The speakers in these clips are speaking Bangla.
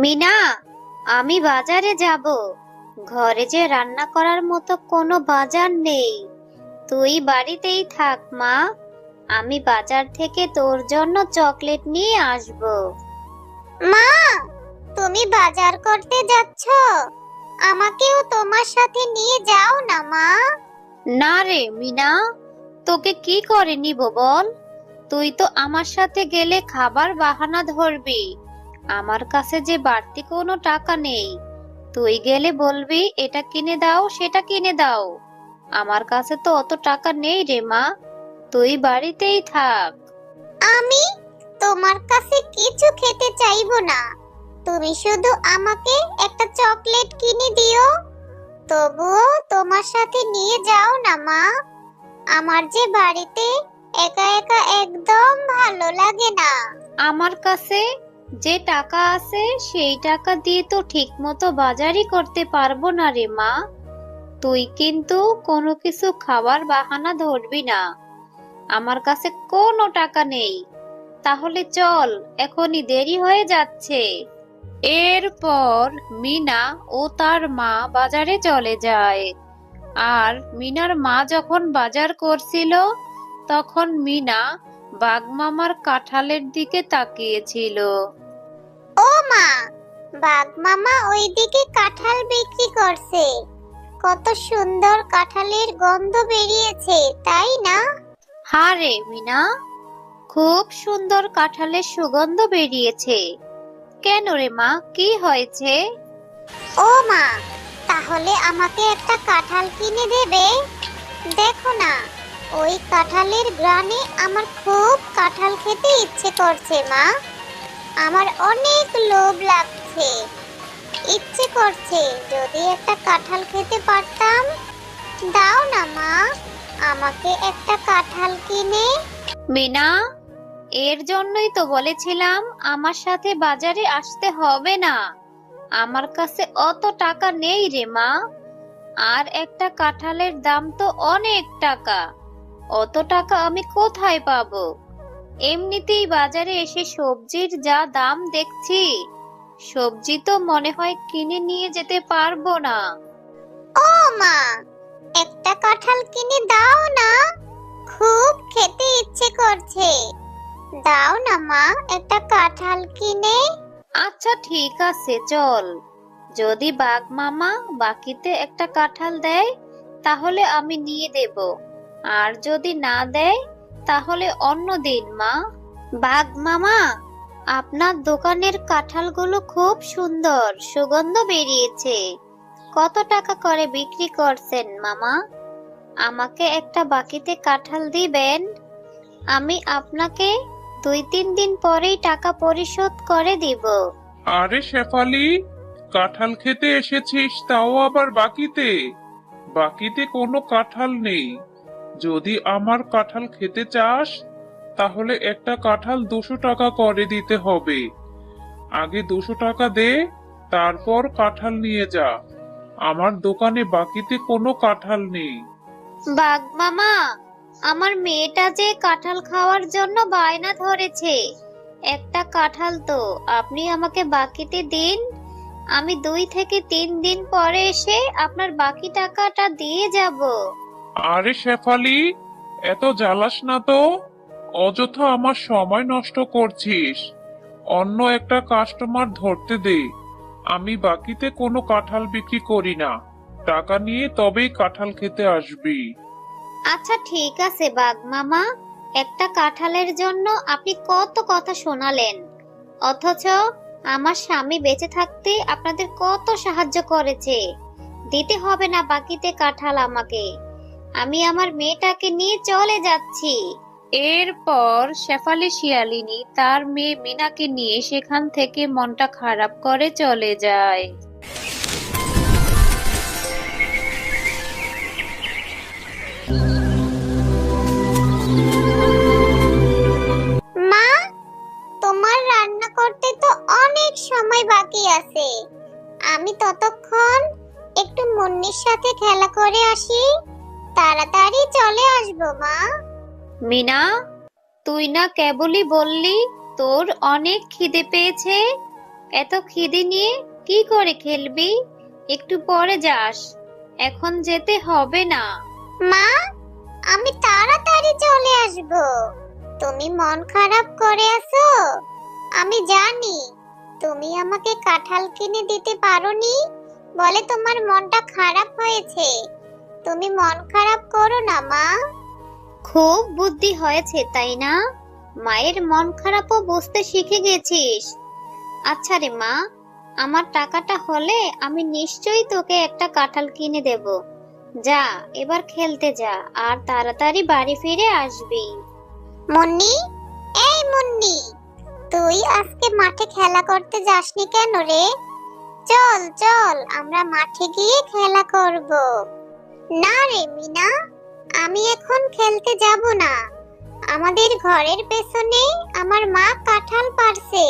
মিনা, আমি বাজারে যাব। ঘরে যে রান্না করার মতো কোনো বাজার নেই। তুই বাড়িতেই থাক মা। আমি বাজার থেকে তোর জন্য চকলেট নিয়ে আসব। মা, তুমি বাজার করতে যাচ্ছ? আমাকেও তোমার সাথে নিয়ে যাও না মা। না রে মিনা, তোকে কি করে নিব বল? তুই তো আমার সাথে গেলে খাবার বাহানা ধরবি। আমার কাছে যে বাড়তি কোনো টাকা নেই। তুই গেলে বলবি এটা কিনে দাও সেটা কিনে দাও। আমার কাছে তো অত টাকা নেই রে মা। তুই বাড়িতেই থাক। আমি তোমার কাছে কিছু খেতে চাইবো না। তুমি শুধু আমাকে একটা চকলেট কিনে দিও। তবুও তোমার সাথে নিয়ে যাও না মা। আমার যে বাড়িতে একা একা একদম ভালো লাগে না। আমার কাছে যে টাকা আছে সেই টাকা দিয়ে তো ঠিক মতো বাজারই করতে পারবো না রে মা। তুই কিন্তু কোনো কিছু খাবার বাহানা ধরবি না। আমার কাছে কোনো টাকা নেই। তাহলে চল, এখনই দেরি হয়ে যাচ্ছে। এরপর মিনা ও তার মা বাজারে চলে যায়। আর মিনার মা যখন বাজার করছিল, তখন মিনা বাঘমামার কাঁঠালের দিকে তাকিয়েছিল। ও মা, বাঘ মামা ওইদিকে কাঁঠাল বিক্রি করছে। কত সুন্দর কাঁঠালের গন্ধ বেরিয়েছে, তাই না? হ্যাঁ রে মিনা, খুব সুন্দর কাঁঠালের সুগন্ধ বেরিয়েছে। কেন রে মা, কি হয়েছে? ও মা, তাহলে আমাকে একটা কাঁঠাল কিনে দেবে? দেখো না, ওই কাঁঠালের গ্রানে আমার খুব কাঁঠাল খেতে ইচ্ছে করছে মা। আমার অনেক লোভ লাগছে। ইচ্ছে করছে যদি একটা কাঁঠাল খেতে পারতাম। দাও না মা, আমাকে একটা কাঁঠাল কিনে। মিনা, এর জন্যই তো বলেছিলাম আমার সাথে বাজারে আসতে হবে না। আমার কাছে অত টাকা নেই রে মা। আর একটা কাঁঠালের দাম তো অনেক টাকা। অত টাকা আমি কোথায় পাবো? এমনিতেই বাজারে এসে সবজির যা দাম দেখছি, সবজি তো মনে হয় কিনে নিয়ে যেতে পারবো না। ও মা, একটা কাঁঠাল কিনে দাও না, খুব খেতে ইচ্ছে করছে। দাও না মা, একটা কাঁঠাল কিনে। আচ্ছা ঠিক আছে, চল। যদি বাঘ মামা বাকিতে একটা কাঁঠাল দেয় তাহলে আমি নিয়ে দেব। আর যদি না দেয় তাহলে অন্য দিন মা। বাঘ মামা, আপনার দোকানের কাঁঠালগুলো খুব সুন্দর, সুগন্ধ বেরিয়েছে। কত টাকা করে বিক্রি করছেন মামা? আমাকে একটা বাকিতে কাঁঠাল দিবেন। আমি আপনাকে 2-3 দিন পরেই টাকা পরিশোধ করে দিব। আরে শেফালি, কাঁঠাল খেতে এসেছিস তাও আবার বাকিতে? বাকিতে কোনো কাঁঠাল নেই। যদি আমার কাঁঠাল খেতে চাস তাহলে একটা কাঁঠাল 200 টাকা করে দিতে হবে। আগে 200 টাকা দে, তারপর কাঁঠাল নিয়ে যা। আমার দোকানে বাকিতে কোনো কাঁঠাল নেই। বাঘ মামা, আমার মেয়েটা যে কাঁঠাল খাওয়ার জন্য বায়না ধরেছে। একটা কাঁঠাল তো আপনি আমাকে বাকিতে দিন। আমি 2 থেকে 3 দিন পরে এসে আপনার বাকি টাকাটা দিয়ে যাব। আরে শেফালি, এত জ্বালাস না তো। অযথা আমার সময় নষ্ট করছিস। অন্য একটা কাস্টমার ধরতে দে। আমি বাকিতে কোনো কাঁঠাল বিক্রি করি না। টাকা নিয়ে তবেই কাঁঠাল খেতে আসবি। আচ্ছা ঠিক আছে বাঘ মামা, একটা কাঁঠালের জন্য আপনি কত কথা শোনালেন। অথচ আমার স্বামী বেঁচে থাকতে আপনাদের কত সাহায্য করেছে। দিতে হবে না বাকিতে কাঁঠাল আমাকে। আমি আমার মেয়েটাকে নিয়ে চলে যাচ্ছি। এরপর শেফালি শিয়ালিনী তার মেয়ে মিনাকে নিয়ে সেখান থেকে মনটা খারাপ করে চলে যায়। মা, তোমার রান্না করতে তো অনেক সময় বাকি আছে। আমি ততক্ষণ একটু মুন্নির সাথে খেলা করে আসি। তাড়াতাড়ি চলে আসবো মা। মিনা, তুই না কেবলই বললি তোর অনেক খিদে পেয়েছে। এত খিদে নিয়ে কি করে খেলবি? একটু পরে যাস, এখন যেতে হবে না। মা, আমি তাড়াতাড়ি চলে আসব। তুমি মন খারাপ করে আছো, আমি জানি। তুমি আমাকে কাঁঠাল কিনে দিতে পারোনি বলে তোমার মনটা খারাপ হয়েছে। তুমি মন খারাপ করো না মা। খুব বুদ্ধি হয়েছে তাই না? মায়ের মন খারাপও বুঝতে শিখে গেছিস। আচ্ছা রে মা, আমার টাকাটা হলে আমি নিশ্চয়ই তোকে একটা কাঁঠাল কিনে দেব। যা, এবার খেলতে যা, আর তাড়াতাড়ি বাড়ি ফিরে আসবি। মুন্নি, এই মুন্নি, তুই আজকে মাঠে খেলা করতে যাসনি কেন রে? চল চল, আমরা মাঠে গিয়ে খেলা করব। না রে মিনা, আমি এখন খেলতে যাব না। আমাদের ঘরের পেছনে আমার মা কাঁঠাল পাড়ছে।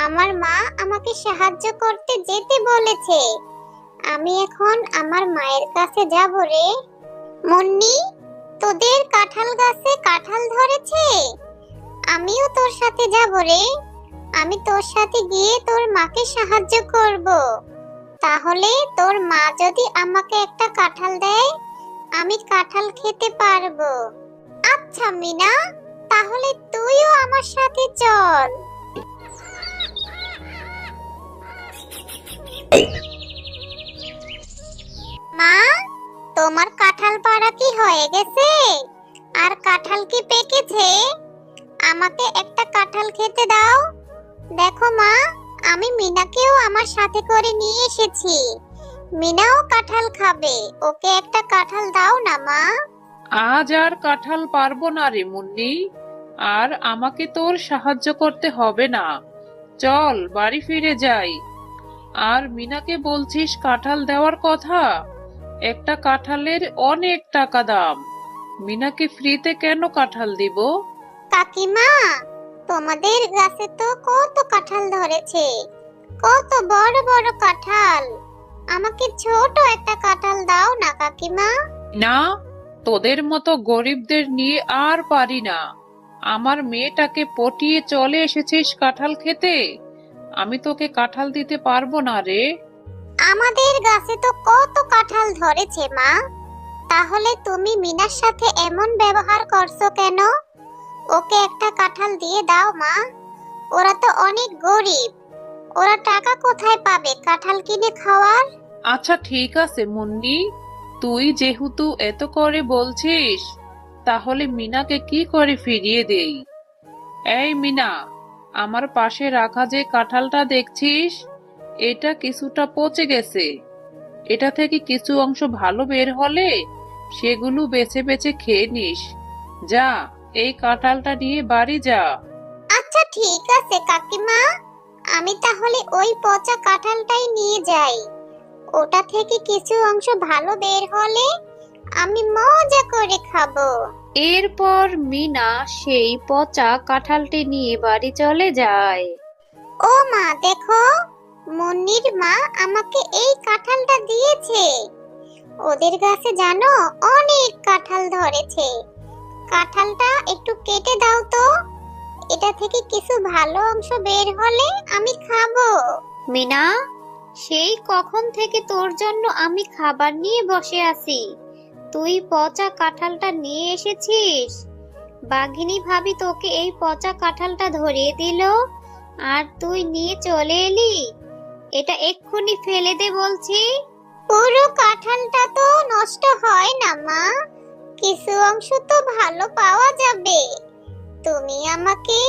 আমার মা আমাকে সাহায্য করতে যেতে বলেছে। আমি এখন আমার মায়ের কাছে যাব রে। মুন্নি, তোদের কাঁঠাল গাছে কাঁঠাল ধরেছে? আমিও তোর সাথে যাব রে। আমি তোর সাথে গিয়ে তোর মাকে সাহায্য করব। তাহলে তোর মা যদি আমাকে একটা কাঁঠাল দেয়, আমি কাঁঠাল খেতে পারবো। আচ্ছা মিনা, তাহলে তুইও আমার সাথে চল। মা, তোমার কাঁঠাল পাড়া কি হয়ে গেছে? আর কাঁঠাল কি পেকেছে? আমাকে একটা কাঁঠাল খেতে দাও। দেখো মা, আমি মিনাকেও আমার সাথে করে নিয়ে এসেছি। মিনাও কাঁঠাল খাবে। ওকে একটা কাঁঠাল দাও না মা। আজ আর কাঁঠাল পারবো না রে মুন্নি, আর আমাকে তোর সাহায্য করতে হবে না। চল বাড়ি ফিরে যাই। আর মিনাকে বলছিস কাঁঠাল দেওয়ার কথা? একটা কাঁঠালের অনেক টাকা দাম। মিনাকে ফ্রিতে কেন কাঁঠাল দিব? কাকিমা, তোমাদের গাছে তো কত কাঁঠাল ধরেছে, কত বড় বড় কাঁঠাল। আমাকে ছোট একটা কাঁঠাল দাও না কাকিমা। না, তোদের মতো গরিবদের নিয়ে আর পারি না। আমার মেয়েটাকে পটিয়ে চলে এসেছিস কাঁঠাল খেতে। আমি তোকে কাঁঠাল দিতে পারবো না রে। আমাদের গাছে তো কত কাঁঠাল ধরেছে মা। তাহলে তুমি মিনার সাথে এমন ব্যবহার করছো কেন? ওকে একটা কাঁঠাল দিয়ে দাও মা। ওরা তো অনেক গরিব, ওরা টাকা কোথায় পাবে কাঁঠাল কিনে খাওয়ার? আচ্ছা ঠিক আছে মুন্নি, তুই যেহেতু এত করে বলছিস, তাহলে মিনাকে কি করে ফিরিয়ে দেই? এই মিনা, আমার পাশে রাখা যে কাঁঠালটা দেখছিস, এটা কিছুটা পচে গেছে। এটা থেকে কিছু অংশ ভালো বের হলে সেগুলো বেছে বেছে খেয়ে নিস। যা, এই কাঁঠালটা নিয়ে বাড়ি যা। আচ্ছা ঠিক আছে কাকিমা, আমি তাহলে ওই পচা কাঁঠালটাই নিয়ে যাই। ওটা থেকে কিছু অংশ ভালো বের হলে আমি মজা করে খাবো। এরপর মিনা সেই পচা কাঁঠালটি নিয়ে বাড়ি চলে যায়। ও মা, দেখো, মুন্নির মা আমাকে এই কাঁঠালটা দিয়েছে। ওদের গাছে জানো অনেক কাঁঠাল ধরেছে। কাঁঠালটা একটু কেটে দাও তো, এটা থেকে কিছু ভালো অংশ বের হলে আমি খাবো। মিনা, সেই কখন থেকে তোর জন্য আমি খাবার নিয়ে বসে আছি, তুই পচা কাঁঠালটা নিয়ে এসেছিস? বাঘিনী ভাবি তোকে এই পচা কাঁঠালটা ধরিয়ে দিল, আর তুই নিয়ে চলে এলি? এটা এক্ষুনি ফেলে দে বলছি। পুরো কাঁঠালটা তো নষ্ট হয় না মা, কিছু অংশ তো ভালো পাওয়া যাবে। তুমি আমাকে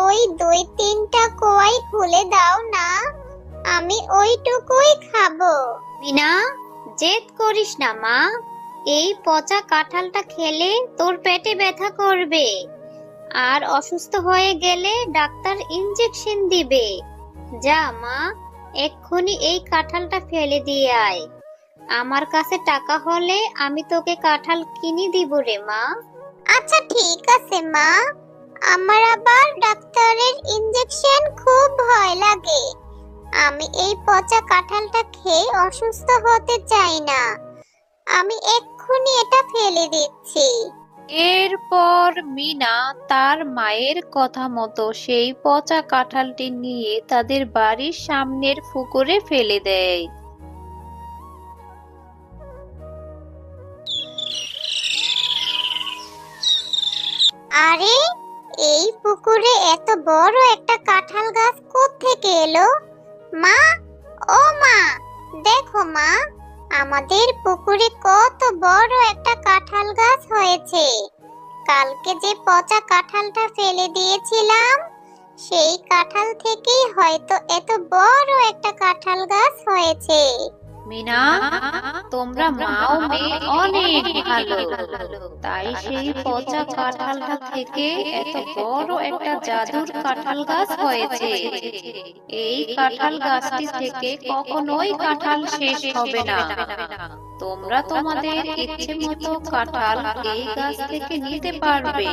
ওই 2-3টা কোয়াই খুলে দাও না, আমি ওইটুকুই খাবো। মিনা, জেদ করিস না মা, এই পচা কাঁঠালটা খেলে তোর পেটে ব্যথা করবে, আর অসুস্থ হয়ে গেলে ডাক্তার ইনজেকশন দিবে। যা মা, এক্ষুনি এই কাঁঠালটা ফেলে দিয়ে আয়। আমার কাছে টাকা হলে আমি তোকে কাঁঠাল কিনে দিব রে মা। আচ্ছা ঠিক আছে মা, আমার আবার ডাক্তারের ইনজেকশন খুব ভয় লাগে। আমি এই পচা কাঁঠালটা খেয়ে অসুস্থ হতে চাই না। আমি এক্ষুনি এটা ফেলে দিচ্ছি। এরপর মিনা তার মায়ের কথা মতো সেই পচা কাঁঠালটি নিয়ে তাদের বাড়ির সামনের পুকুরে ফেলে দেয়। আরে, এই পুকুরে এত বড় একটা কাঁঠাল গাছ কোত্থেকে এলো? মা, ও মা, দেখো মা, আমাদের পুকুরে কত বড় একটা কাঁঠাল গাছ হয়েছে। কালকে যে পচা কাঁঠালটা ফেলে দিয়েছিলাম, সেই কাঁঠাল থেকেই হয়তো এত বড় একটা কাঁঠাল গাছ হয়েছে। মিনা, তোমরা মা ও মেয়ে অনেক ভালো, তাই সেই পচা কাঁঠালটা থেকে এত বড় একটা জাদুর কাঁঠাল গাছ হয়েছে। এই কাঁঠাল গাছটি থেকে কখনোই কাঁঠাল শেষ হবে না। তোমরা তোমাদের ইচ্ছে মতো কাঁঠাল এই গাছ থেকে নিতে পারবে,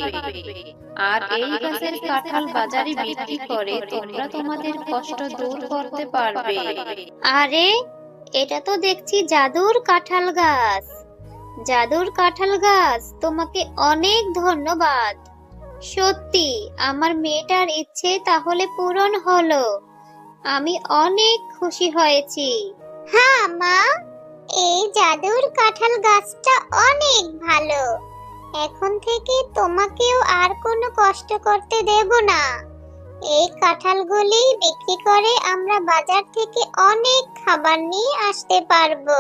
আর এই গাছের কাঁঠাল বাজারে বিক্রি করে তোমরা তোমাদের কষ্ট দূর করতে পারবে। আরে, এটা তো দেখছি জাদুর কাঁঠাল গাছ। জাদুর কাঁঠাল গাছ, তোমাকে অনেক ধন্যবাদ। সত্যি আমার মেয়েটার ইচ্ছে তাহলে পূরণ হলো। আমি অনেক খুশি হয়েছি। হ্যাঁ মা, এই জাদুর কাঁঠাল গাছটা অনেক ভালো। এখন থেকে তোমাকেও আর কোনো কষ্ট করতে দেব না। এই কাঁঠালগুলি বিক্রি করে আমরা বাজার থেকে অনেক খাবার নিয়ে আসতে পারবো।